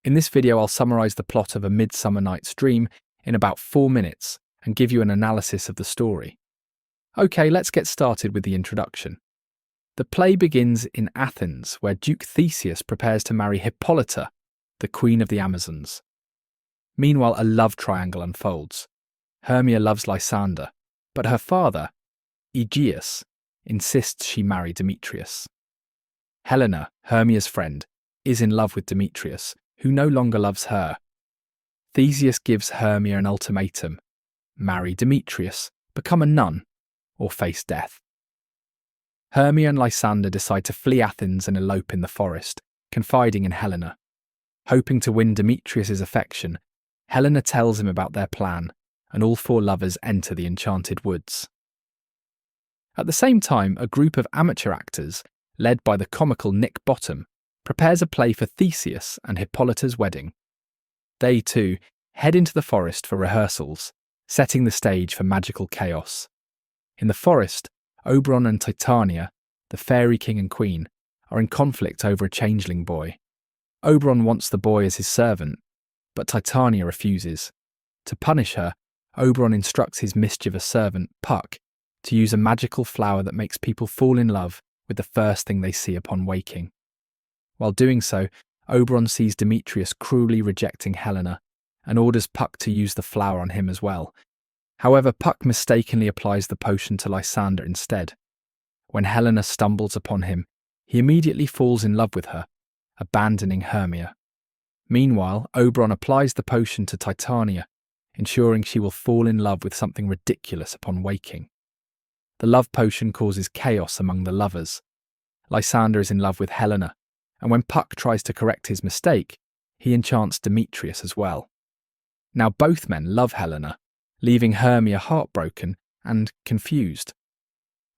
In this video, I'll summarize the plot of A Midsummer Night's Dream in about 4 minutes and give you an analysis of the story. Okay, let's get started with the introduction. The play begins in Athens, where Duke Theseus prepares to marry Hippolyta, the queen of the Amazons. Meanwhile, a love triangle unfolds. Hermia loves Lysander, but her father, Aegeus, insists she marry Demetrius. Helena, Hermia's friend, is in love with Demetrius, who no longer loves her. Theseus gives Hermia an ultimatum: marry Demetrius, become a nun, or face death. Hermia and Lysander decide to flee Athens and elope in the forest, confiding in Helena. Hoping to win Demetrius's affection, Helena tells him about their plan, and all 4 lovers enter the enchanted woods. At the same time, a group of amateur actors, led by the comical Nick Bottom, prepares a play for Theseus and Hippolyta's wedding. They, too, head into the forest for rehearsals, setting the stage for magical chaos. In the forest, Oberon and Titania, the fairy king and queen, are in conflict over a changeling boy. Oberon wants the boy as his servant, but Titania refuses. To punish her, Oberon instructs his mischievous servant, Puck, to use a magical flower that makes people fall in love with the first thing they see upon waking. While doing so, Oberon sees Demetrius cruelly rejecting Helena and orders Puck to use the flower on him as well. However, Puck mistakenly applies the potion to Lysander instead. When Helena stumbles upon him, he immediately falls in love with her, abandoning Hermia. Meanwhile, Oberon applies the potion to Titania, ensuring she will fall in love with something ridiculous upon waking. The love potion causes chaos among the lovers. Lysander is in love with Helena, and when Puck tries to correct his mistake, he enchants Demetrius as well. Now both men love Helena, leaving Hermia heartbroken and confused.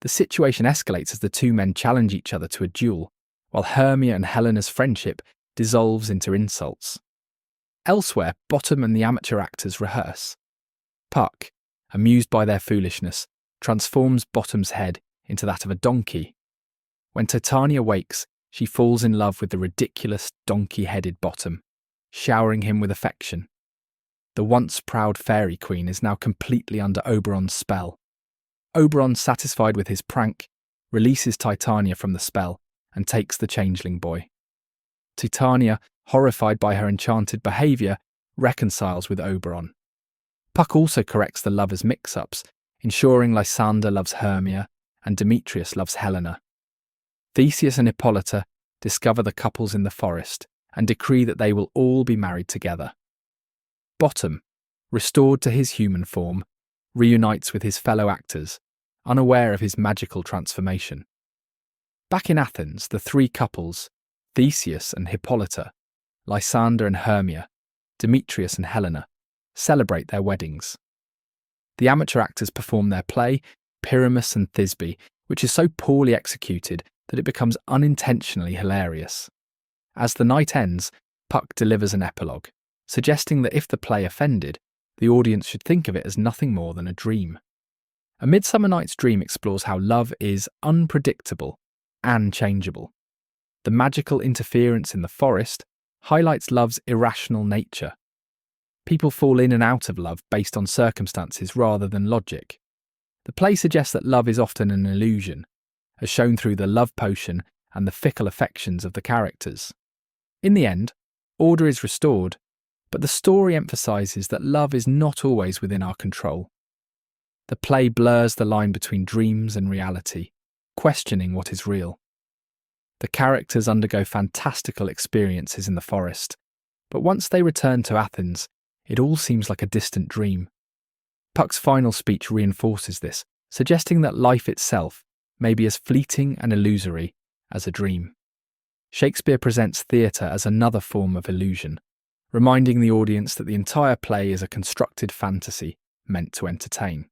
The situation escalates as the 2 men challenge each other to a duel, while Hermia and Helena's friendship dissolves into insults. Elsewhere, Bottom and the amateur actors rehearse. Puck, amused by their foolishness, transforms Bottom's head into that of a donkey. When Titania wakes, she falls in love with the ridiculous donkey-headed Bottom, showering him with affection. The once proud fairy queen is now completely under Oberon's spell. Oberon, satisfied with his prank, releases Titania from the spell and takes the changeling boy. Titania, horrified by her enchanted behaviour, reconciles with Oberon. Puck also corrects the lovers' mix-ups, ensuring Lysander loves Hermia and Demetrius loves Helena. Theseus and Hippolyta discover the couples in the forest and decree that they will all be married together. Bottom, restored to his human form, reunites with his fellow actors, unaware of his magical transformation. Back in Athens, the 3 couples, Theseus and Hippolyta, Lysander and Hermia, Demetrius and Helena, celebrate their weddings. The amateur actors perform their play, Pyramus and Thisbe, which is so poorly executed that it becomes unintentionally hilarious. As the night ends, Puck delivers an epilogue, suggesting that if the play offended, the audience should think of it as nothing more than a dream. A Midsummer Night's Dream explores how love is unpredictable and changeable. The magical interference in the forest highlights love's irrational nature. People fall in and out of love based on circumstances rather than logic. The play suggests that love is often an illusion, as shown through the love potion and the fickle affections of the characters. In the end, order is restored, but the story emphasises that love is not always within our control. The play blurs the line between dreams and reality, questioning what is real. The characters undergo fantastical experiences in the forest, but once they return to Athens, it all seems like a distant dream. Puck's final speech reinforces this, suggesting that life itself may be as fleeting and illusory as a dream. Shakespeare presents theatre as another form of illusion, reminding the audience that the entire play is a constructed fantasy meant to entertain.